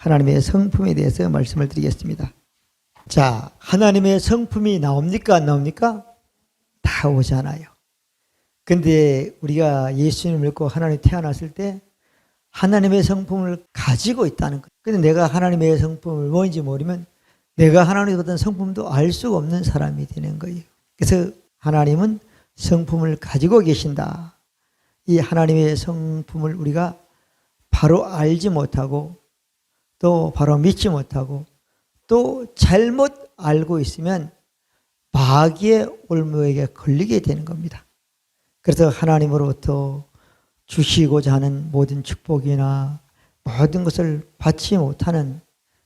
하나님의 성품에 대해서 말씀을 드리겠습니다. 자, 하나님의 성품이 나옵니까? 안 나옵니까? 다 오잖아요. 근데 우리가 예수님을 믿고 하나님 태어났을 때 하나님의 성품을 가지고 있다는 거예요. 근데 내가 하나님의 성품을 뭔지 모르면 내가 하나님의 어떤 성품도 알 수가 없는 사람이 되는 거예요. 그래서 하나님은 성품을 가지고 계신다. 이 하나님의 성품을 우리가 바로 알지 못하고 또 바로 믿지 못하고 또 잘못 알고 있으면 마귀의 올무에게 걸리게 되는 겁니다. 그래서 하나님으로부터 주시고자 하는 모든 축복이나 모든 것을 받지 못하는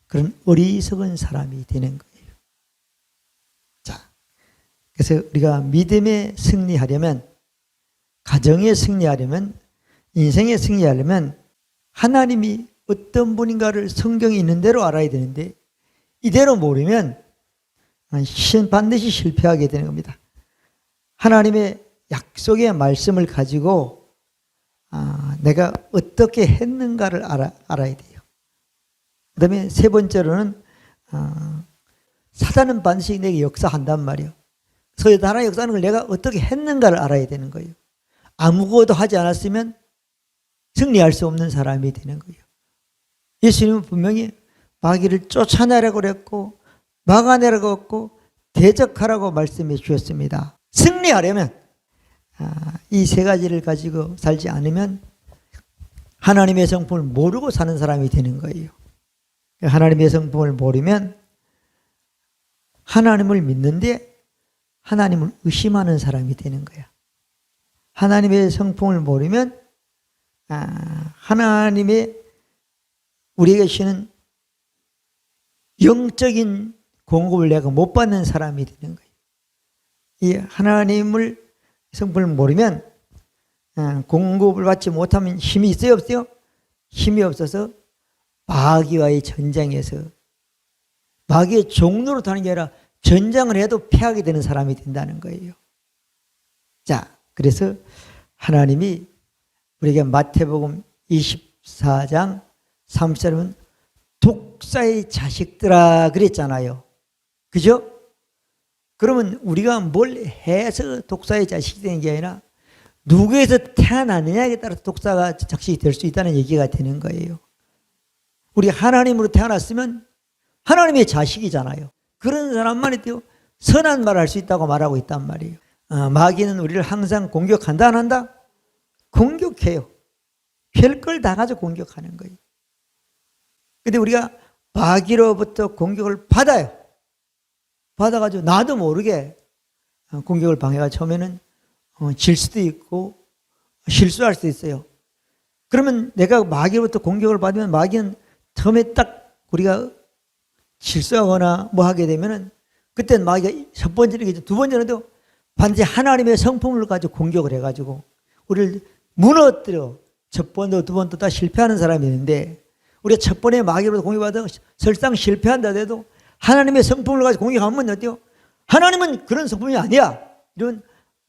그런 어리석은 사람이 되는 거예요. 자, 그래서 우리가 믿음에 승리하려면, 가정에 승리하려면, 인생에 승리하려면 하나님이 어떤 분인가를 성경에 있는 대로 알아야 되는데 이대로 모르면 반드시 실패하게 되는 겁니다. 하나님의 약속의 말씀을 가지고 내가 어떻게 했는가를 알아야 돼요. 그 다음에 세 번째로는 사단은 반드시 내게 역사한단 말이에요. 그래서 하나님의 역사하는 걸 내가 어떻게 했는가를 알아야 되는 거예요. 아무것도 하지 않았으면 승리할 수 없는 사람이 되는 거예요. 예수님은 분명히 마귀를 쫓아내라고 그랬고 막아내라고 했고 대적하라고 말씀해 주셨습니다. 승리하려면 이 세 가지를 가지고 살지 않으면 하나님의 성품을 모르고 사는 사람이 되는 거예요. 하나님의 성품을 모르면 하나님을 믿는데 하나님을 의심하는 사람이 되는 거야. 하나님의 성품을 모르면 하나님의 우리에게 주시는 영적인 공급을 내가 못 받는 사람이 되는 거예요. 이 하나님을 성품을 모르면 공급을 받지 못하면 힘이 있어요, 없어요? 힘이 없어서 마귀와의 전쟁에서 마귀의 종로로 타는 게 아니라 전쟁을 해도 패하게 되는 사람이 된다는 거예요. 자, 그래서 하나님이 우리에게 마태복음 24장 30절은 독사의 자식들아 그랬잖아요. 그죠? 그러면 우리가 뭘 해서 독사의 자식이 되는 게 아니라 누구에서 태어났느냐에 따라서 독사가 자식이 될 수 있다는 얘기가 되는 거예요. 우리 하나님으로 태어났으면 하나님의 자식이잖아요. 그런 사람만 해도 선한 말을 할 수 있다고 말하고 있단 말이에요. 마귀는 우리를 항상 공격한다 안 한다? 공격해요. 별걸 다 가지고 공격하는 거예요. 근데 우리가 마귀로부터 공격을 받아요. 받아가지고 나도 모르게 공격을 방해가 처음에는 질 수도 있고 실수할 수도 있어요. 그러면 내가 마귀로부터 공격을 받으면 마귀는 처음에 딱 우리가 실수하거나 뭐 하게 되면은 그때는 마귀가 첫 번째는 두 번째는도 반드시 하나님의 성품을 가지고 공격을 해가지고 우리를 무너뜨려 첫 번도 두 번도 다 실패하는 사람이 있는데 우리가 첫 번에 마귀로부터 공격받아 설상 실패한다 해도 하나님의 성품을 가지고 공격하면 어때요? 하나님은 그런 성품이 아니야. 이런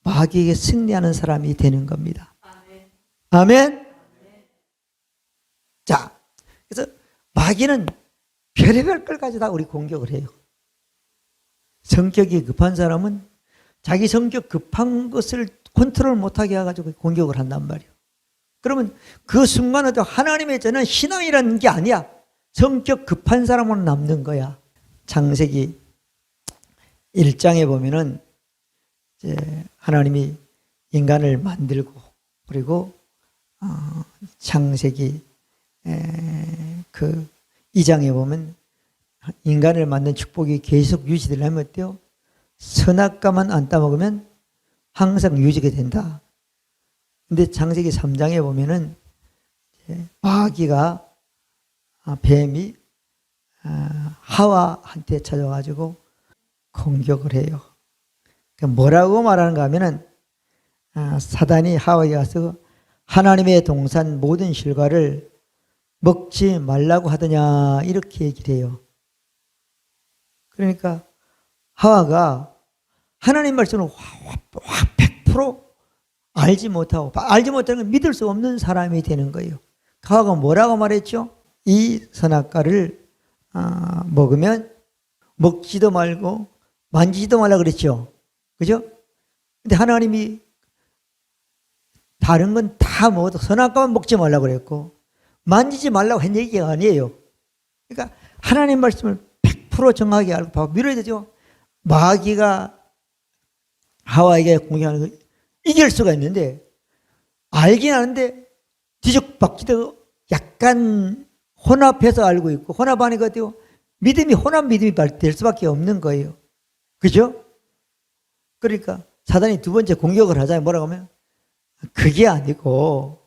마귀에게 승리하는 사람이 되는 겁니다. 아멘. 아멘. 자, 그래서 마귀는 별의별 걸 가지고 다 우리 공격을 해요. 성격이 급한 사람은 자기 성격 급한 것을 컨트롤 못하게 해가지고 공격을 한단 말이에요. 그러면 그 순간에 하나님의 저는 신앙이라는 게 아니야. 성격 급한 사람은 남는 거야. 창세기 1장에 보면은 이제 하나님이 인간을 만들고 그리고 창세기 그 2장에 보면 인간을 만든 축복이 계속 유지되려면 어때요? 선악과만 안 따먹으면 항상 유지가 된다. 근데 창세기 3장에 보면은 마귀가 뱀이 하와한테 찾아가지고 공격을 해요. 그러니까 뭐라고 말하는가 하면은 사단이 하와에게 가서 하나님의 동산 모든 실과를 먹지 말라고 하더냐 이렇게 얘기를 해요. 그러니까 하와가 하나님 말씀을 100% 알지 못하는 건 믿을 수 없는 사람이 되는 거예요. 하와가 뭐라고 말했죠? 이 선악과를 먹으면 먹지도 말고 만지지도 말라 그랬죠. 그죠? 근데 하나님이 다른 건 다 먹어도 선악과만 먹지 말라고 그랬고 만지지 말라고 한 얘기가 아니에요. 그러니까 하나님 말씀을 100% 정확하게 알고 밀어야 되죠. 마귀가 하와에게 공격하는 거 이길 수가 있는데 알긴 아는데 뒤죽박죽도 약간 혼합해서 알고 있고 혼합하니까 어때요? 혼합 믿음이 될 수밖에 없는 거예요. 그죠? 그러니까 사단이 두 번째 공격을 하잖아요. 뭐라고 하면 그게 아니고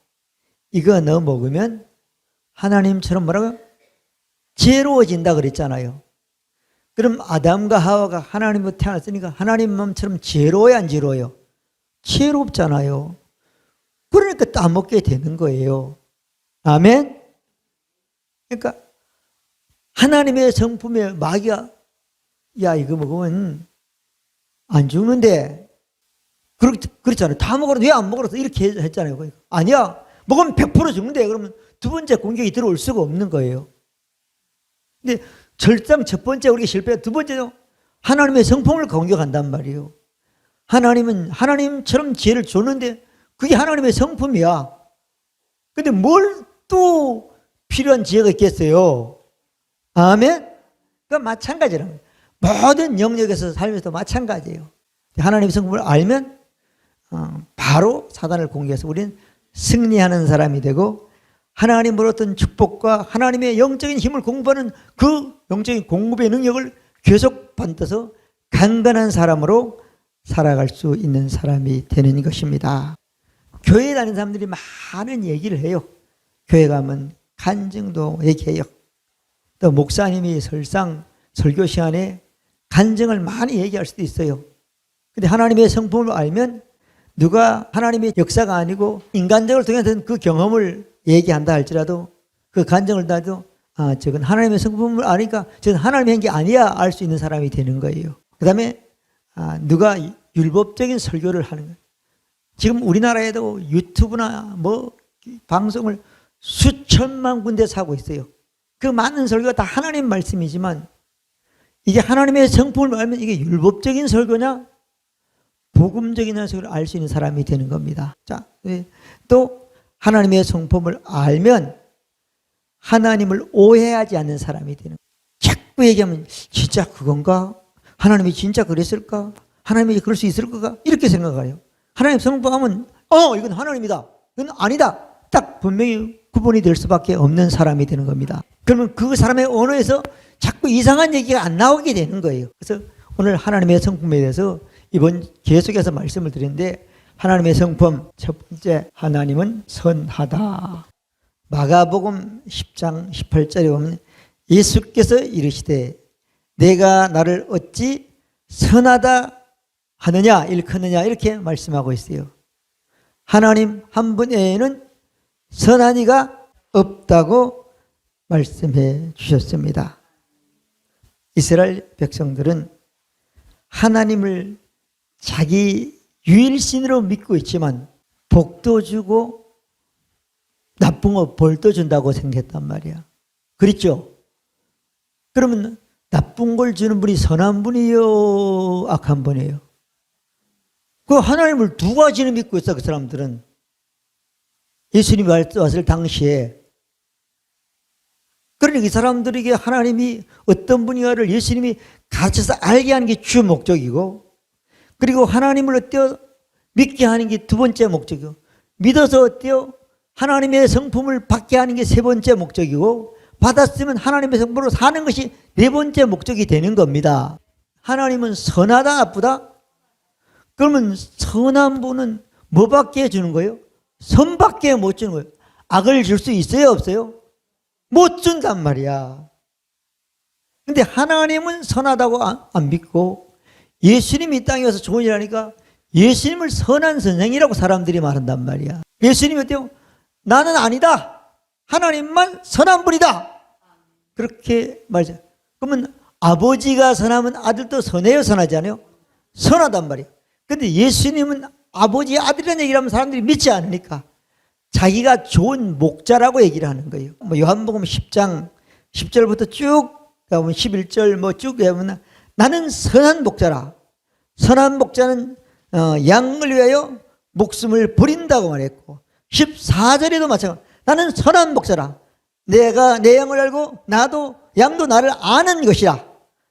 이거 너 먹으면 하나님처럼 뭐라고요? 지혜로워진다 그랬잖아요. 그럼 아담과 하와가 하나님으로 태어났으니까 하나님 마음처럼 지혜로워야 안 지혜로워요? 지혜롭잖아요. 그러니까 따먹게 되는 거예요. 아멘? 그러니까 하나님의 성품에 마귀가 야 이거 먹으면 안 죽는데 그렇잖아요. 다 먹어도 왜 안 먹어서 이렇게 했잖아요. 아니야. 먹으면 100% 죽는데 그러면 두 번째 공격이 들어올 수가 없는 거예요. 근데 절상 첫 번째 우리가 실패, 두 번째는 하나님의 성품을 공격한단 말이에요. 하나님은 하나님처럼 지혜를 줬는데 그게 하나님의 성품이야. 근데 뭘 또 필요한 지혜가 있겠어요? 아멘? 그러니까 마찬가지라는 거예요. 모든 영역에서 살면서도 마찬가지예요. 하나님의 성품을 알면 바로 사단을 공격해서 우리는 승리하는 사람이 되고 하나님으로부터 축복과 하나님의 영적인 힘을 공부하는 그 영적인 공급의 능력을 계속 받아서 강건한 사람으로 살아갈 수 있는 사람이 되는 것입니다. 교회에 다니는 사람들이 많은 얘기를 해요. 교회 가면 간증도 얘기해요. 또 목사님이 설상 설교 시간에 간증을 많이 얘기할 수도 있어요. 근데 하나님의 성품을 알면 누가 하나님의 역사가 아니고 인간적으로 통해서 그 경험을 얘기한다 할지라도 그 간증을 다도 저건 하나님의 성품을 아니까 저건 하나님이 한 게 아니야 알 수 있는 사람이 되는 거예요. 그 다음에 누가 율법적인 설교를 하는 거예요. 지금 우리나라에도 유튜브나 뭐 방송을 수천만 군데서 하고 있어요. 그 많은 설교가 다 하나님 말씀이지만 이게 하나님의 성품을 알면 이게 율법적인 설교냐 복음적인 설교를 알 수 있는 사람이 되는 겁니다. 자, 또 하나님의 성품을 알면 하나님을 오해하지 않는 사람이 되는 거예요. 자꾸 얘기하면 진짜 그건가? 하나님이 진짜 그랬을까? 하나님이 그럴 수 있을까? 이렇게 생각해요. 하나님 성품하면 이건 하나님이다. 이건 아니다. 딱 분명히 구분이 될 수밖에 없는 사람이 되는 겁니다. 그러면 그 사람의 언어에서 자꾸 이상한 얘기가 안 나오게 되는 거예요. 그래서 오늘 하나님의 성품에 대해서 이번 계속해서 말씀을 드리는데 하나님의 성품 첫 번째 하나님은 선하다. 마가복음 10장 18절에 보면 예수께서 이르시되 내가 나를 어찌 선하다 하느냐 일컫느냐 이렇게 말씀하고 있어요. 하나님 한 분 외에는 선한 이가 없다고 말씀해 주셨습니다. 이스라엘 백성들은 하나님을 자기 유일신으로 믿고 있지만 복도 주고 나쁜 거 벌도 준다고 생각했단 말이야. 그렇죠? 그러면 나쁜 걸 주는 분이 선한 분이요 악한 분이에요? 그 하나님을 두 가지는 믿고 있어. 그 사람들은 예수님이 왔을 당시에. 그러니까 이 사람들에게 하나님이 어떤 분인가를 예수님이 가르쳐서 알게 하는 게 주 목적이고 그리고 하나님을 어때요? 믿게 하는 게 두 번째 목적이고 믿어서 어때요? 하나님의 성품을 받게 하는 게 세 번째 목적이고 받았으면 하나님의 성품으로 사는 것이 네 번째 목적이 되는 겁니다. 하나님은 선하다 나쁘다? 그러면 선한 분은 뭐밖에 해주는 거예요? 선밖에 못 주는 거예요. 악을 줄 수 있어요 없어요? 못 준단 말이야. 근데 하나님은 선하다고 안 믿고 예수님이 이 땅에 와서 좋은 일 하니까 예수님을 선한 선생이라고 사람들이 말한단 말이야. 예수님이 어때요? 나는 아니다. 하나님만 선한 분이다. 그렇게 말하죠. 그러면 아버지가 선하면 아들도 선해요 선하지 않아요? 선하단 말이야. 근데 예수님은 아버지의 아들이라는 얘기를 하면 사람들이 믿지 않으니까 자기가 좋은 목자라고 얘기를 하는 거예요. 뭐 요한복음 10장 10절부터 쭉 가보면 11절 뭐 쭉 가보면 나는 선한 목자라. 선한 목자는 양을 위하여 목숨을 버린다고 말했고 14절에도 마찬가지로 나는 선한 목자라. 내가 내 양을 알고 나도 양도 나를 아는 것이라.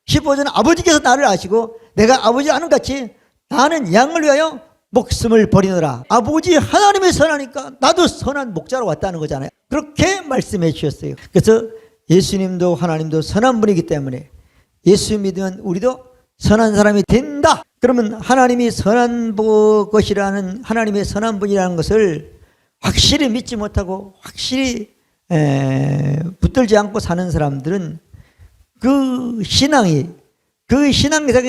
15절은 아버지께서 나를 아시고 내가 아버지를 아는 같이 나는 양을 위하여 목숨을 버리노라. 아버지 하나님이 선하니까 나도 선한 목자로 왔다는 거잖아요. 그렇게 말씀해 주셨어요. 그래서 예수님도 하나님도 선한 분이기 때문에 예수 믿으면 우리도 선한 사람이 된다. 그러면 하나님이 선한 것이라는, 하나님의 선한 분이라는 것을 확실히 믿지 못하고 확실히 붙들지 않고 사는 사람들은 그 신앙이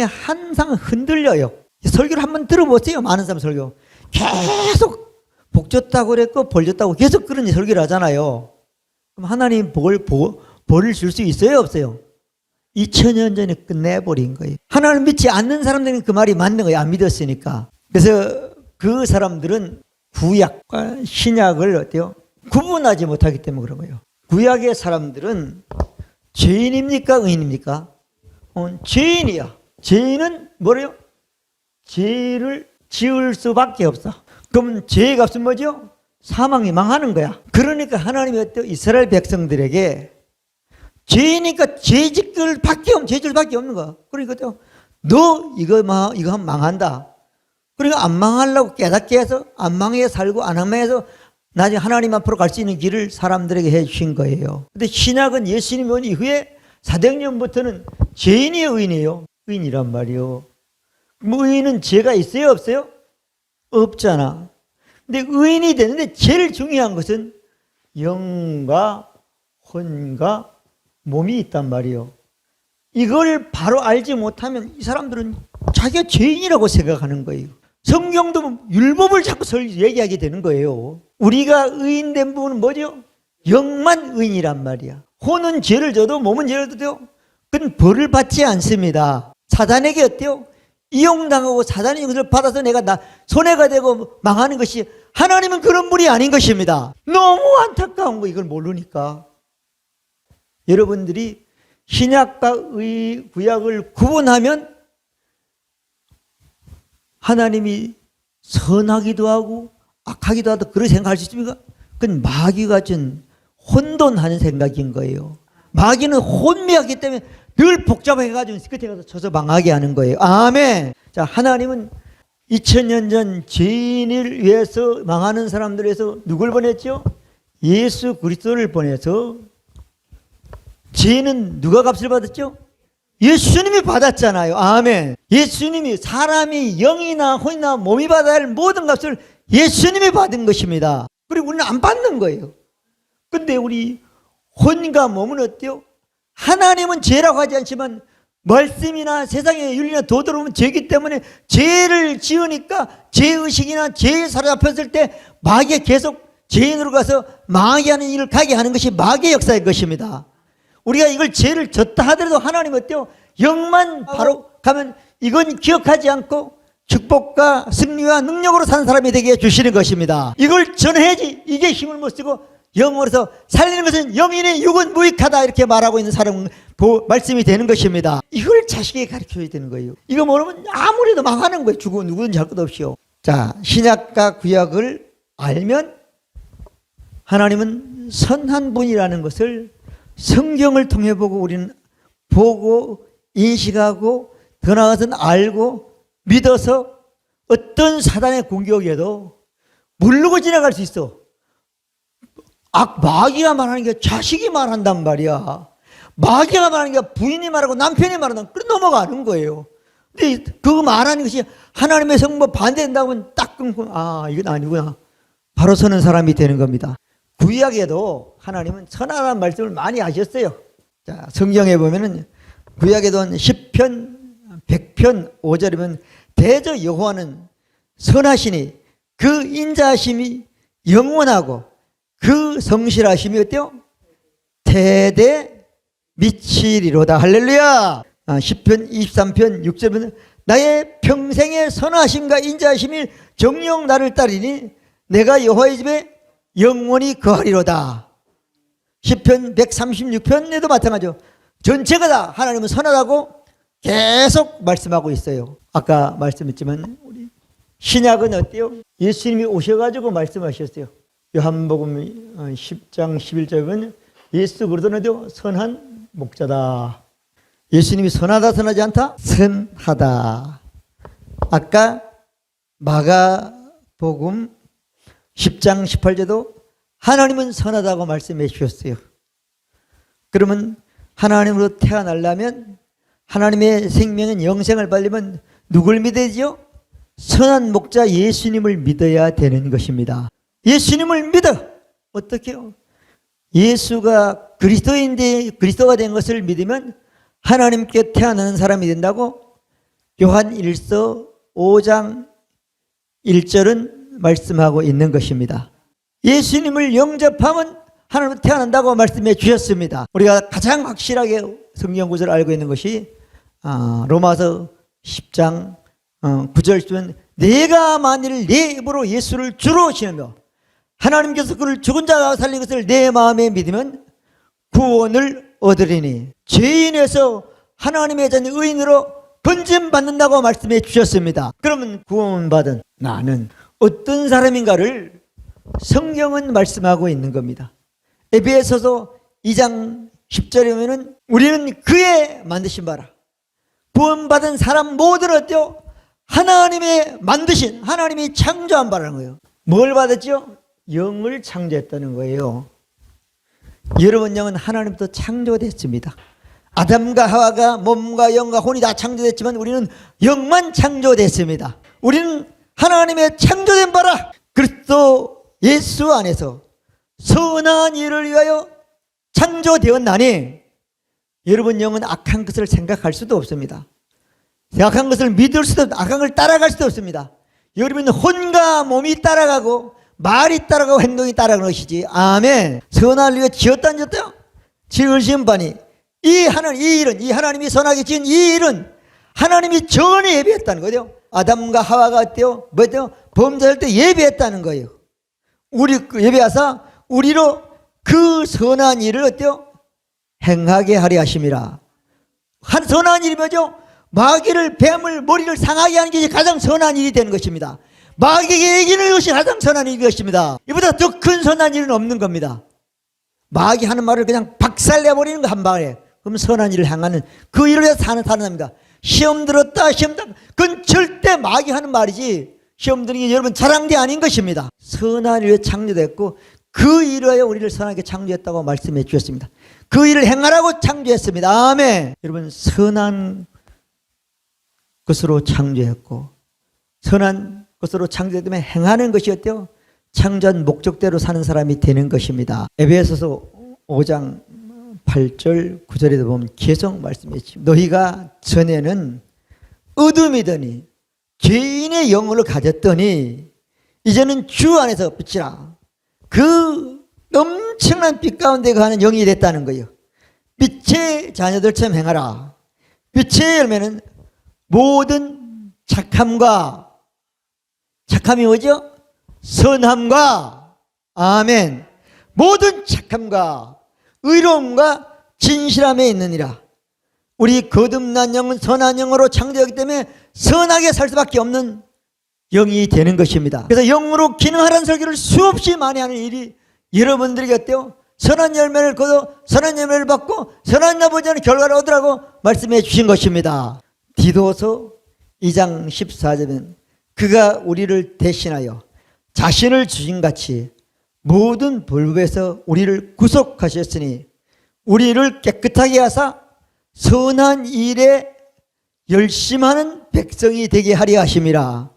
항상 흔들려요. 설교를 한번 들어보세요. 많은 사람 설교 계속 복 줬다고 그랬고 벌 줬다고 계속 그런 설교를 하잖아요. 그럼 하나님 벌을 줄 수 있어요 없어요? 2000년 전에 끝내버린 거예요. 하나님을 믿지 않는 사람들은 그 말이 맞는 거예요. 안 믿었으니까. 그래서 그 사람들은 구약과 신약을 어때요? 구분하지 못하기 때문에 그런 거예요. 구약의 사람들은 죄인입니까 의인입니까? 죄인이야. 죄인은 뭐래요? 죄를 지을 수밖에 없어. 그럼 죄의 값은 뭐죠? 사망이 망하는 거야. 그러니까 하나님이 어때요? 이스라엘 백성들에게 죄니까 죄질 밖에 없는 거야. 그러니까 너 이거 하면 망한다. 그러니까 안 망하려고 깨닫게 해서 안 망해 살고 안 망해서 나중에 하나님 앞으로 갈 수 있는 길을 사람들에게 해 주신 거예요. 근데 신약은 예수님이 온 이후에 사도행전부터는 죄인이 의인이에요. 의인이란 말이요. 뭐 의인은 죄가 있어요 없어요? 없잖아. 근데 의인이 되는데 제일 중요한 것은 영과 혼과 몸이 있단 말이에요. 이걸 바로 알지 못하면 이 사람들은 자기가 죄인이라고 생각하는 거예요. 성경도 율법을 자꾸 얘기하게 되는 거예요. 우리가 의인된 부분은 뭐죠? 영만 의인이란 말이야. 혼은 죄를 져도 몸은 죄를 져도 그건 벌을 받지 않습니다. 사단에게 어때요? 이용당하고 사단의 것을 받아서 내가 손해가 되고 망하는 것이, 하나님은 그런 분이 아닌 것입니다. 너무 안타까운 거 이걸 모르니까. 여러분들이 신약과 구약을 구분하면 하나님이 선하기도 하고 악하기도 하다 그렇게 생각할 수 있습니까? 그건 마귀가 준 혼돈하는 생각인 거예요. 마귀는 혼미하기 때문에 늘 복잡해가지고 끝에 가서 쳐서 망하게 하는 거예요. 아멘. 자, 하나님은 2000년 전 죄인을 위해서 망하는 사람들을 위해서 누굴 보냈죠? 예수 그리스도를 보내서. 죄는 누가 값을 받았죠? 예수님이 받았잖아요. 아멘. 예수님이, 사람이 영이나 혼이나 몸이 받아야 할 모든 값을 예수님이 받은 것입니다. 그리고 우리는 안 받는 거예요. 근데 우리 혼과 몸은 어때요? 하나님은 죄라고 하지 않지만 말씀이나 세상의 윤리나 도덕을 보면 죄이기 때문에 죄를 지으니까 죄의식이나 죄에 사로잡혔을 때 마귀가 계속 죄인으로 가서 망하게 하는 일을 가게 하는 것이 마귀의 역사인 것입니다. 우리가 이걸 죄를 졌다 하더라도 하나님 어때요? 영만 바로 가면 이건 기억하지 않고 축복과 승리와 능력으로 사는 사람이 되게 해주시는 것입니다. 이걸 전해야지. 이게 힘을 못 쓰고 영으로서 살리는 것은 영인의 육은 무익하다 이렇게 말하고 있는 사람 말씀이 되는 것입니다. 이걸 자식에게 가르쳐야 되는 거예요. 이거 모르면 아무래도 망하는 거예요. 죽은 누구든지 할 것 없이요. 자, 신약과 구약을 알면 하나님은 선한 분이라는 것을 성경을 통해 보고 우리는 보고 인식하고 더 나아가서는 알고 믿어서 어떤 사단의 공격에도 모르고 지나갈 수 있어. 마귀가 말하는 게 자식이 말한단 말이야. 마귀가 말하는 게 부인이 말하고 남편이 말한다. 그래 넘어가는 거예요. 근데 그 말하는 것이 하나님의 성부 반대된다고 하면 딱 끊고 이건 아니구나. 바로 서는 사람이 되는 겁니다. 구약에도 하나님은 선하다는 말씀을 많이 하셨어요. 자, 성경에 보면은 구약에도 10편, 100편 5절이면 대저 여호와는 선하시니 그 인자하심이 영원하고 그 성실하심이 어때요? 대대 미치리로다. 할렐루야. 10편 23편 6절은 나의 평생의 선하심과 인자하심이 정녕 나를 따르니 내가 여호와의 집에 영원히 거하리로다. 시편 136편에도 마찬가지죠. 전체가 다 하나님은 선하다고 계속 말씀하고 있어요. 아까 말씀했지만 우리 신약은 어때요? 예수님이 오셔가지고 말씀하셨어요. 요한복음 10장 11절에 보면 예수 그리스도는 선한 목자다. 예수님이 선하다 선하지 않다? 선하다. 아까 마가복음 10장 18절도 하나님은 선하다고 말씀해 주셨어요. 그러면 하나님으로 태어나려면 하나님의 생명은 영생을 받으려면 누굴 믿어야죠? 선한 목자 예수님을 믿어야 되는 것입니다. 예수님을 믿어. 어떻게요? 예수가 그리스도인데 그리스도가 된 것을 믿으면 하나님께 태어나는 사람이 된다고 요한 1서 5장 1절은 말씀하고 있는 것입니다. 예수님을 영접하면 하나님으로 태어난다고 말씀해 주셨습니다. 우리가 가장 확실하게 성경 구절을 알고 있는 것이 로마서 10장 9절 보면 내가 만일 내 입으로 예수를 주로 신으며 하나님께서 그를 죽은 자가 살린 것을 내 마음에 믿으면 구원을 얻으리니 죄인에서 하나님의 자녀 의인으로 건짐받는다고 말씀해 주셨습니다. 그러면 구원받은 나는 어떤 사람인가를 성경은 말씀하고 있는 겁니다. 에베소서 2장 10절에 보면 우리는 그의 만드신 바라. 구원받은 사람 모두는 어때요? 하나님의 만드신, 하나님이 창조한 바라는 거예요. 뭘 받았죠? 영을 창조했다는 거예요. 여러분 영은 하나님부터 창조됐습니다. 아담과 하와가 몸과 영과 혼이 다 창조됐지만 우리는 영만 창조됐습니다. 우리는 하나님의 창조된 바라 그리스도 예수 안에서 선한 일을 위하여 창조되었나니 여러분 영은 악한 것을 생각할 수도 없습니다. 악한 것을 믿을 수도 없고 악한 걸 따라갈 수도 없습니다. 여러분은 혼과 몸이 따라가고 말이 따라가고 행동이 따라가는 것이지. 아멘. 선한 일을 지었다 안 지었다요? 지으신 바니 이 하나님이 선하게 지은 이 일은 하나님이 전에 예비했다는 거죠. 아담과 하와가 어때요? 뭐죠? 범죄할 때 예비했다는 거예요. 우리 예비하사 우리로 그 선한 일을 어때요? 행하게 하려 하심이라. 한 선한 일이 뭐죠? 마귀를 뱀을 머리를 상하게 하는 게 가장 선한 일이 되는 것입니다. 마귀에게 이기는 것이 가장 선한 일인 것입니다. 이보다 더 큰 선한 일은 없는 겁니다. 마귀 하는 말을 그냥 박살내버리는 거 한 방에. 그럼 선한 일을 향하는 그 일을 위해서 사는 사람입니다. 시험 들었다 시험 들었다 그건 절대 마귀 하는 말이지 시험 드는 게 여러분 자랑대 아닌 것입니다. 선한 일에 창조됐고 그 일을 위하여 우리를 선하게 창조했다고 말씀해 주셨습니다. 그 일을 행하라고 창조했습니다. 아멘. 여러분 선한 것으로 창조했고 선한 것으로 창조되기 때문에 행하는 것이 어때요? 창조한 목적대로 사는 사람이 되는 것입니다. 에베소서 5장 8절 9절에도 보면 계속 말씀했죠. 너희가 전에는 어둠이더니 죄인의 영혼을 가졌더니 이제는 주 안에서 빛이라. 그 엄청난 빛 가운데 가는 영이 됐다는 거예요. 빛의 자녀들처럼 행하라. 빛의 열매는 모든 착함이 뭐죠? 선함과 아멘. 모든 착함과 의로움과 진실함에 있느니라. 우리 거듭난 영은 선한 영으로 창조하기 때문에 선하게 살 수밖에 없는 영이 되는 것입니다. 그래서 영으로 기능하라는 설교를 수없이 많이 하는 일이 여러분들에게 어때요? 선한 열매를 거둬 선한 열매를 받고 선한 아버지 하는 결과를 얻으라고 말씀해 주신 것입니다. 디도서 2장 14절은 그가 우리를 대신하여 자신을 주신같이 모든 불법에서 우리를 구속하셨으니 우리를 깨끗하게 하사 선한 일에 열심하는 백성이 되게 하려 하심이라.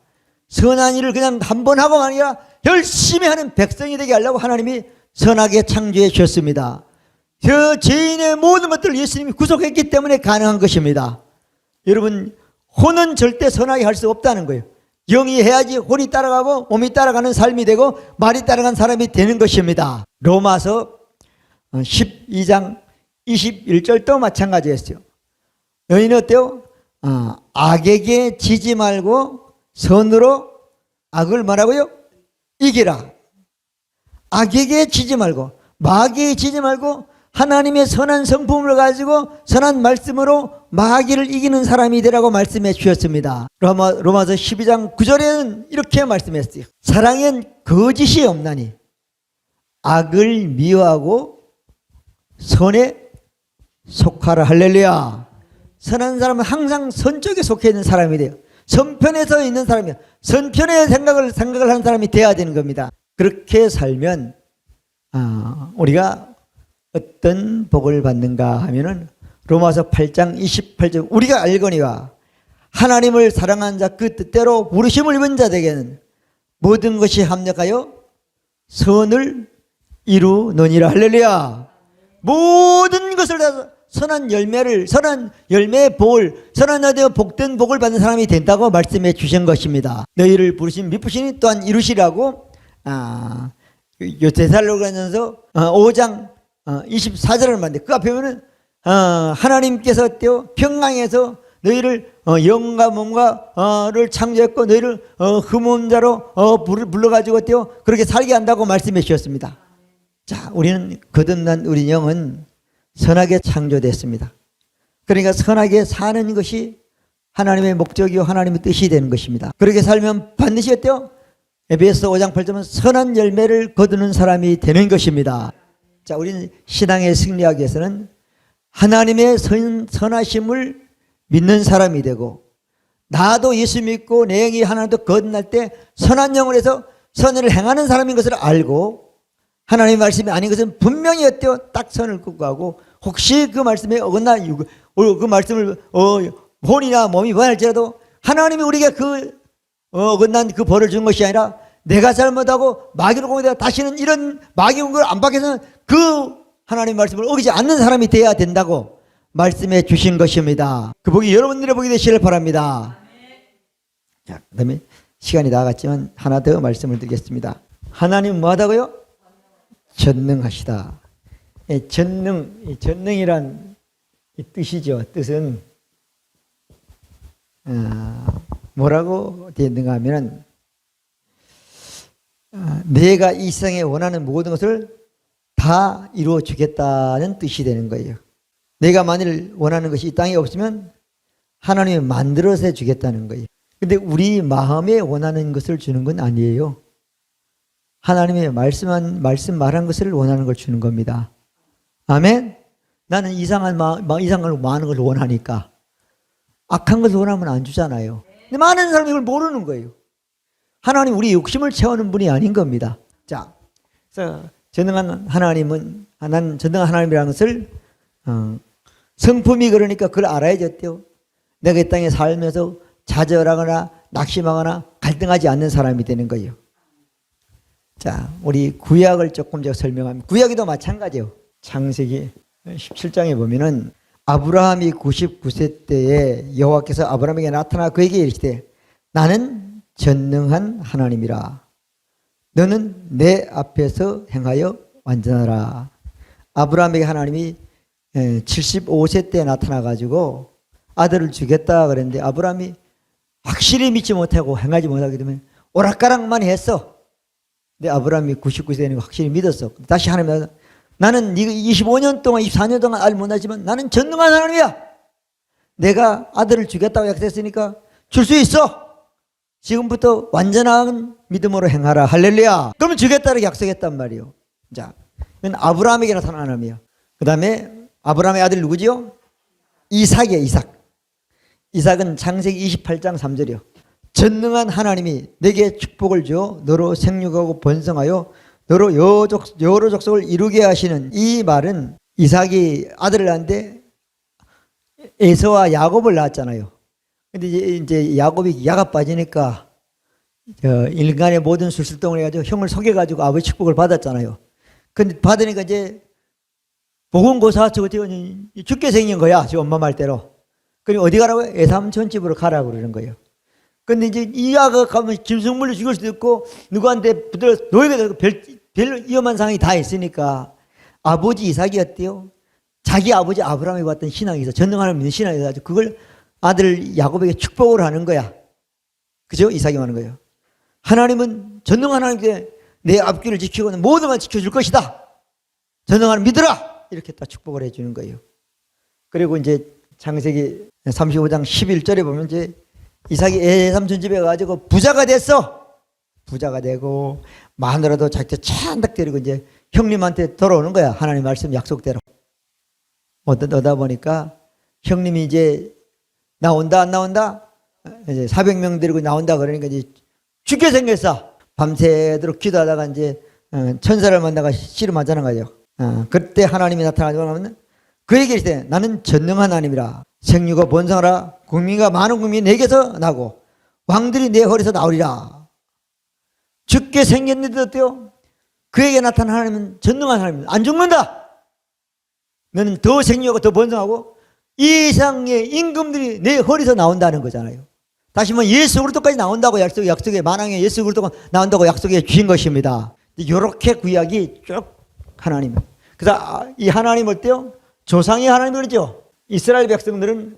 선한 일을 그냥 한 번 하고가 아니라 열심히 하는 백성이 되게 하려고 하나님이 선하게 창조해 주셨습니다. 저 죄인의 모든 것들을 예수님이 구속했기 때문에 가능한 것입니다. 여러분 혼은 절대 선하게 할 수 없다는 거예요. 영이 해야지 혼이 따라가고 몸이 따라가는 삶이 되고 말이 따라가는 사람이 되는 것입니다. 로마서 12장 21절도 마찬가지였어요. 너희는 어때요? 악에게 지지 말고 선으로 악을 말하고요? 이기라. 악에게 지지 말고 마귀에게 지지 말고 하나님의 선한 성품을 가지고 선한 말씀으로 마귀를 이기는 사람이 되라고 말씀해 주셨습니다. 로마서 12장 9절에는 이렇게 말씀했어요. 사랑엔 거짓이 없나니 악을 미워하고 선에 속하라. 할렐루야. 선한 사람은 항상 선 쪽에 속해 있는 사람이 돼요. 선편에 서 있는 사람이요. 선편의 생각을 하는 사람이 돼야 되는 겁니다. 그렇게 살면 우리가 어떤 복을 받는가 하면은 로마서 8장 28절 우리가 알거니와 하나님을 사랑하는 자 그 뜻대로 부르심을 입은 자에게는 모든 것이 합력하여 선을 이루느니라. 할렐루야. 모든 것을 다 선한 열매의 복을 선한 자되어 복된 복을 받는 사람이 된다고 말씀해 주신 것입니다. 너희를 부르신 미쁘시니 또한 이루시라고 데살로니가전서 5장 24절을 말하는데 그 앞에 보면 하나님께서 평강에서 너희를 영과 몸과를 창조했고 너희를 흠없는 자로 불러가지고 그렇게 살게 한다고 말씀해 주셨습니다. 자, 우리는 거듭난 우리 영은 선하게 창조됐습니다. 그러니까 선하게 사는 것이 하나님의 목적이요 하나님의 뜻이 되는 것입니다. 그렇게 살면 반드시 어때요? 에베소 5장 8절은 선한 열매를 거두는 사람이 되는 것입니다. 자, 우리는 신앙에 승리하기 위해서는 하나님의 선하심을 믿는 사람이 되고 나도 예수 믿고 내 영이 하나님도 거듭날 때 선한 영을 해서 선을 행하는 사람인 것을 알고 하나님의 말씀이 아닌 것은 분명히 어때요? 딱 선을 굽고하고 혹시 그 말씀에 어긋나 그 말씀을 혼이나 몸이 변할지라도 하나님이 우리에게 그 어긋난 그 벌을 준 것이 아니라 내가 잘못하고 마귀로 공격되다 다시는 이런 마귀 공격을 안 받게 해서는 그 하나님의 말씀을 어기지 않는 사람이 되어야 된다고 말씀해 주신 것입니다. 그 복이 여러분들의 복이 되시길 바랍니다. 자, 그 다음에 시간이 나갔지만 하나 더 말씀을 드리겠습니다. 하나님 뭐하다고요? 전능하시다. 전능이란 이 뜻이죠. 뜻은 뭐라고 되어 있는가 하면 내가 이 세상에 원하는 모든 것을 다 이루어 주겠다는 뜻이 되는 거예요. 내가 만일 원하는 것이 이 땅에 없으면 하나님이 만들어서 주겠다는 거예요. 근데 우리 마음에 원하는 것을 주는 건 아니에요. 하나님의 말씀 말한 것을 원하는 걸 주는 겁니다. 아멘? 나는 이상을 많은 걸 원하니까. 악한 것을 원하면 안 주잖아요. 근데 많은 사람이 이걸 모르는 거예요. 하나님 우리 욕심을 채우는 분이 아닌 겁니다. 자, 그래서 전능한 하나님은, 전능한 하나님이라는 것을, 성품이 그러니까 그걸 알아야지 어때요? 내가 이 땅에 살면서 좌절하거나 낙심하거나 갈등하지 않는 사람이 되는 거예요. 자, 우리 구약을 조금 제가 설명하면, 구약에도 마찬가지예요. 창세기 17장에 보면은 아브라함이 99세 때에 여호와께서 아브라함에게 나타나 그에게 이르시되 나는 전능한 하나님이라. 너는 내 앞에서 행하여 완전하라. 아브라함에게 하나님이 75세 때 나타나가지고 아들을 주겠다 그랬는데 아브라함이 확실히 믿지 못하고 행하지 못하게 되면 오락가락만 했어. 근데 아브라함이 99세는 확실히 믿었어. 다시 하나님, 나는 네가 25년 동안 24년 동안 알 못하지만 나는 전능한 하나님이야. 내가 아들을 주겠다고 약속했으니까 줄 수 있어. 지금부터 완전한 믿음으로 행하라. 할렐루야. 그러면 주겠다고 약속했단 말이에요. 자, 이건 아브라함에게 나타난 하나님이에요. 그 다음에 아브라함의 아들 누구지요? 이삭이에요. 이삭은 창세기 28장 3절이요. 전능한 하나님이 내게 축복을 주어 너로 생육하고 번성하여 너로 여러 족속을 이루게 하시는, 이 말은 이삭이 아들을 낳았는데 에서와 야곱을 낳았잖아요. 근데 이제 야곱이 야가 빠지니까 인간의 모든 술수동을 해가지고 형을 속여가지고 아버지 축복을 받았잖아요. 근데 받으니까 이제 보건고사 죽게 생긴 거야. 지금 엄마 말대로. 그럼 어디 가라고? 애삼촌 집으로 가라고 그러는 거예요. 근데 이제 이 아가 가면 짐승물로 죽을 수도 있고 누구한테 붙들어 노예가 되고 별 위험한 상황이 다 있으니까 아버지 이삭이 어때요? 자기 아버지 아브라함이 봤던 신앙이 있어. 전능하나님 믿는 신앙이 있어가지고 그걸 아들 야곱에게 축복을 하는 거야. 그죠? 이삭이 하는 거예요. 하나님은 전능한 하나님께 내 앞길을 지키고 모든 걸 지켜줄 것이다. 전능하는 믿으라. 이렇게 딱 축복을 해주는 거예요. 그리고 이제 창세기 35장 11절에 보면 이제 이삭이 외삼촌 집에 가가지고 부자가 됐어. 부자가 되고 마누라도 자기한테 찬딱 데리고 이제 형님한테 돌아오는 거야. 하나님 말씀 약속대로. 오다 보니까 형님이 이제 나온다 안 나온다? 이제 400명 데리고 나온다 그러니까 이제 죽게 생겼어. 밤새도록 기도하다가 이제 천사를 만나가 씨름하자는 거죠. 그때 하나님이 나타나고 나면 그에게 이르되 나는 전능한 하나님이라. 생육과 번성하라. 국민과 많은 국민이 내게서 나고 왕들이 내 허리에서 나오리라. 죽게 생겼는데 어때요? 그에게 나타난 하나님은 전능한 하나님입니다. 안 죽는다. 너는 더 생육하고 더 번성하고 이 이상의 임금들이 내 허리에서 나온다는 거잖아요. 다시 뭐 예수 그리스도까지 나온다고 약속에 만왕의 예수 그리스도가 나온다고 약속해 주신 것입니다. 이렇게 구약이 쭉 하나님. 그래서 이 하나님 어때요? 조상의 하나님 그러죠. 이스라엘 백성들은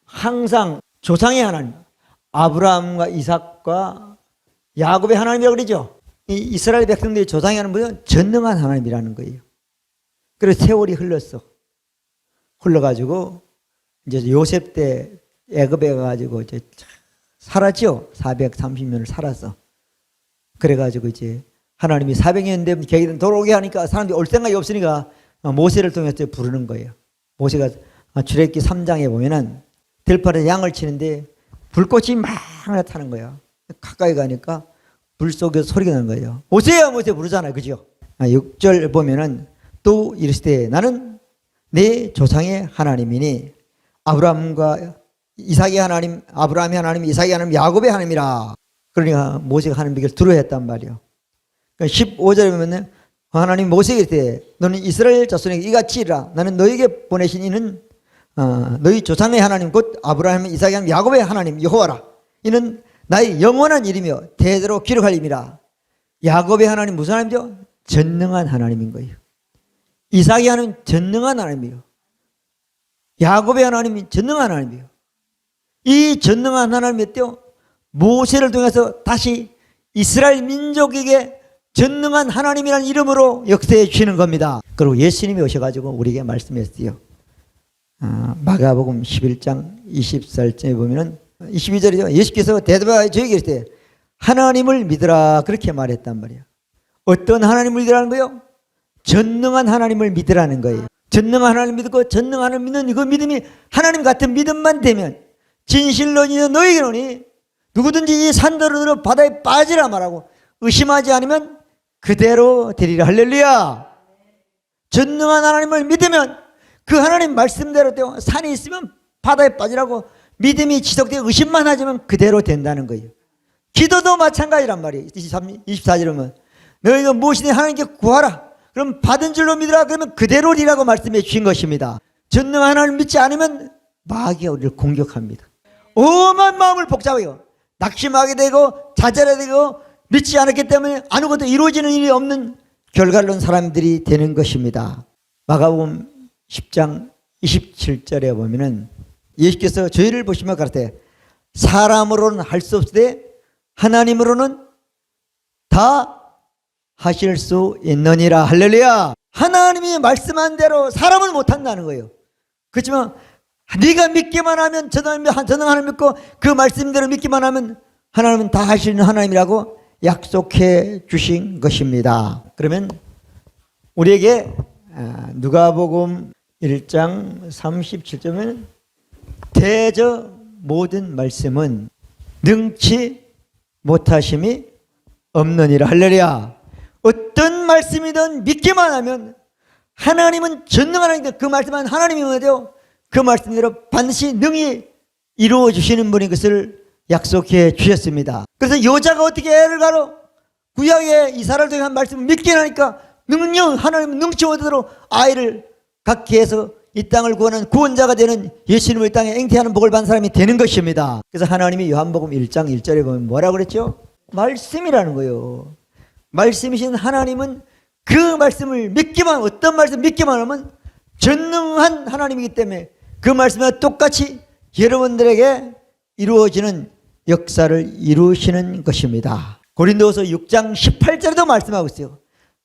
항상 조상의 하나님, 아브라함과 이삭과 야곱의 하나님이라고 그러죠. 이 이스라엘 백성들이 조상의 하나님은 전능한 하나님이라는 거예요. 그래서 세월이 흘렀어. 흘러가지고 이제 요셉 때 애굽에 가가지고 이제 살았죠. 430년을 살았어. 그래가지고 이제 하나님이 400년 되면 계기는 돌아오게 하니까 사람들이 올 생각이 없으니까 모세를 통해서 부르는 거예요. 모세가 출애굽기 3장에 보면은 들판에 양을 치는데 불꽃이 막 나타나는 거예요. 가까이 가니까 불 속에서 소리가 나는 거예요. 모세야 모세 부르잖아요. 그죠? 6절 보면은 또 이르시되 나는 내 조상의 하나님이니 아브라함과 이삭의 하나님, 아브라함의 하나님, 이삭의 하나님, 야곱의 하나님이라. 그러니까 모세가 하는 얘기를 들어했단 말이에요. 15절에 보면 하나님 모세에게 이르되 너는 이스라엘 자손에게 이같이 이르라. 나는 너에게 보내신 이는 너희 조상의 하나님 곧 아브라함, 이삭의 하나님, 야곱의 하나님 여호와라. 이는 나의 영원한 일이며 대대로 기록할 일이라. 야곱의 하나님 무슨 하나님이죠? 전능한 하나님인 거예요. 이삭의 하나님 전능한 하나님이에요. 야곱의 하나님이 전능한 하나님이에요. 이 전능한 하나님이 어때요? 모세를 통해서 다시 이스라엘 민족에게 전능한 하나님이라는 이름으로 역사해 주시는 겁니다. 그리고 예수님이 오셔가지고 우리에게 말씀했어요. 마가복음 11장 24절에 보면은 22절이죠. 예수께서 대답하여 저에게 이르시되 하나님을 믿으라 그렇게 말했단 말이에요. 어떤 하나님을 믿으라는 거예요? 전능한 하나님을 믿으라는 거예요. 전능한 하나님을 믿고 전능한 하나님을 믿는 그 믿음이 하나님 같은 믿음만 되면 진실로 너희에게로니 누구든지 이 산더러 들어 바다에 빠지라 말하고 의심하지 않으면 그대로 되리라. 할렐루야. 전능한 하나님을 믿으면 그 하나님 말씀대로 되고 산이 있으면 바다에 빠지라고 믿음이 지속되고 의심만 하지만 그대로 된다는 거예요. 기도도 마찬가지란 말이에요. 24절에 보면 너희가 무엇이든 하나님께 구하라. 그럼 받은 줄로 믿으라. 그러면 그대로리라고 말씀해 주신 것입니다. 전능한 하나님을 믿지 않으면 마귀가 우리를 공격합니다. 오만 마음을 복잡해요. 낙심하게 되고 좌절하게 되고 믿지 않았기 때문에 아무것도 이루어지는 일이 없는 결과론 사람들이 되는 것입니다. 마가복음 10장 27절에 보면은 예수께서 저희를 보시며 가라사대 사람으로는 할 수 없으되 하나님으로는 다 하실 수 있느니라. 할렐루야. 하나님이 말씀한 대로 사람은 못한다는 거예요. 그렇지만 네가 믿기만 하면 전능 하나님 믿고 그 말씀대로 믿기만 하면 하나님은 다 하시는 하나님이라고 약속해 주신 것입니다. 그러면 우리에게 누가복음 1장 37절은 대저 모든 말씀은 능치 못하심이 없느니라. 할렐루야. 어떤 말씀이든 믿기만 하면 하나님은 전능한 하나님인데 그 말씀은 하나님이 뭐예요? 그 말씀대로 반드시 능히 이루어 주시는 분인 것을 약속해 주셨습니다. 그래서 여자가 어떻게 애를 가로 구약의 이사를 통한 말씀을 믿게 하니까 능력 하나님은 능치 못하도록 아이를 갖게 해서 이 땅을 구하는 구원자가 되는 예수님을 이 땅에 앵태하는 복을 받는 사람이 되는 것입니다. 그래서 하나님이 요한복음 1장 1절에 보면 뭐라고 그랬죠? 말씀이라는 거예요. 말씀이신 하나님은 그 말씀을 믿기만 어떤 말씀 믿기만 하면 전능한 하나님이기 때문에 그 말씀과 똑같이 여러분들에게 이루어지는 역사를 이루시는 것입니다. 고린도서 6장 18절에도 말씀하고 있어요.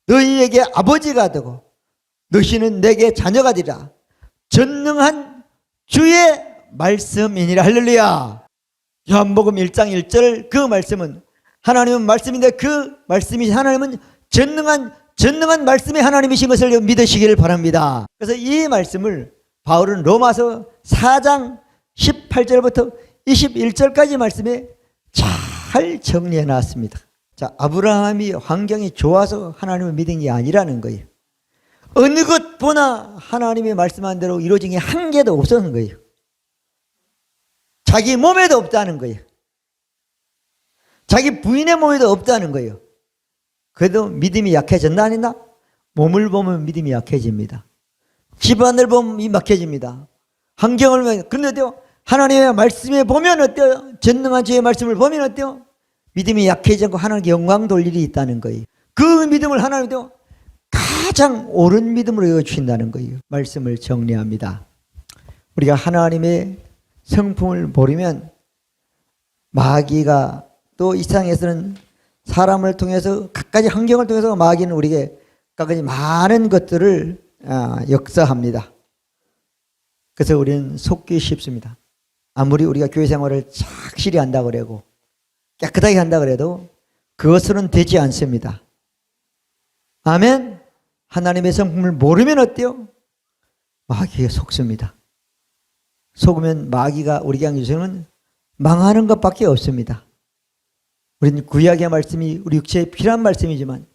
너희에게 아버지가 되고 너희는 내게 자녀가 되리라. 전능한 주의 말씀이니라. 할렐루야. 요한복음 1장 1절 그 말씀은 하나님은 말씀인데 그 말씀이 하나님은 전능한 말씀이 하나님이신 것을 믿으시기를 바랍니다. 그래서 이 말씀을 바울은 로마서 4장 18절부터 21절까지 말씀에 잘 정리해 놨습니다. 자, 아브라함이 환경이 좋아서 하나님을 믿은 게 아니라는 거예요. 어느 것 보나 하나님의 말씀한 대로 이루어진 게 한 개도 없었는 거예요. 자기 몸에도 없다는 거예요. 자기 부인의 몸에도 없다는 거예요. 그래도 믿음이 약해졌나 안 했나? 몸을 보면 믿음이 약해집니다. 집안을 보면 약해집니다. 환경을 보면. 그런데 어때요? 하나님의 말씀에 보면 어때요? 전능한 주의 말씀을 보면 어때요? 믿음이 약해지고 하나님께 영광 돌 일이 있다는 거예요. 그 믿음을 하나님도 가장 옳은 믿음으로 여겨주신다는 거예요. 말씀을 정리합니다. 우리가 하나님의 성품을 모르면 마귀가 또 이 세상에서는 사람을 통해서 각가지 환경을 통해서 마귀는 우리에게 각가지 많은 것들을 역사합니다. 그래서 우리는 속기 쉽습니다. 아무리 우리가 교회 생활을 착실히 한다고 그래도 깨끗하게 한다고 그래도 그것으로는 되지 않습니다. 아멘. 하나님의 성품을 모르면 어때요? 마귀에 속습니다. 속으면 마귀가 우리에게 하는 것은 망하는 것밖에 없습니다. 우리는 구약의 말씀이 우리 육체에 필요한 말씀이지만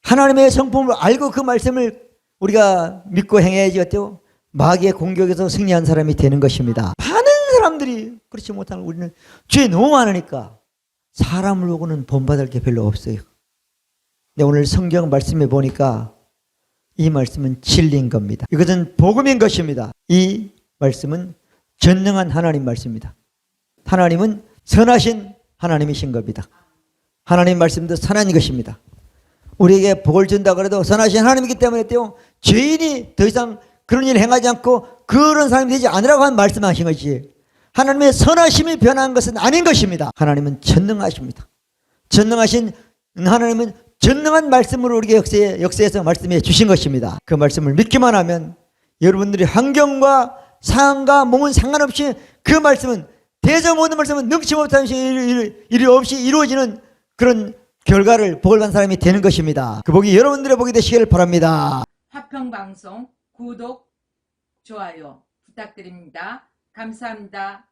하나님의 성품을 알고 그 말씀을 우리가 믿고 행해야지 어때요? 마귀의 공격에서 승리한 사람이 되는 것입니다. 많은 사람들이 그렇지 못하는 우리는 죄 너무 많으니까 사람을 보고는 본받을 게 별로 없어요. 근데 오늘 성경 말씀에 보니까 이 말씀은 진리인 겁니다. 이것은 복음인 것입니다. 이 말씀은 전능한 하나님 말씀입니다. 하나님은 선하신 하나님이신 겁니다. 하나님 말씀도 선한 것입니다. 우리에게 복을 준다고 해도 선하신 하나님이기 때문에 죄인이 더 이상 그런 일을 행하지 않고 그런 사람이 되지 않으라고 한 말씀하신 것이 하나님의 선하심이 변한 것은 아닌 것입니다. 하나님은 전능하십니다. 전능하신 하나님은 전능한 말씀으로 우리에게 역사에서 말씀해 주신 것입니다. 그 말씀을 믿기만 하면 여러분들의 환경과 상황과 몸은 상관없이 그 말씀은 대저 모든 말씀은 능치 못한 일이 없이 이루어지는 그런 결과를 복을 받는 사람이 되는 것입니다. 그 복이 여러분들의 복이 되시길 바랍니다. 화평방송 구독, 좋아요 부탁드립니다. 감사합니다.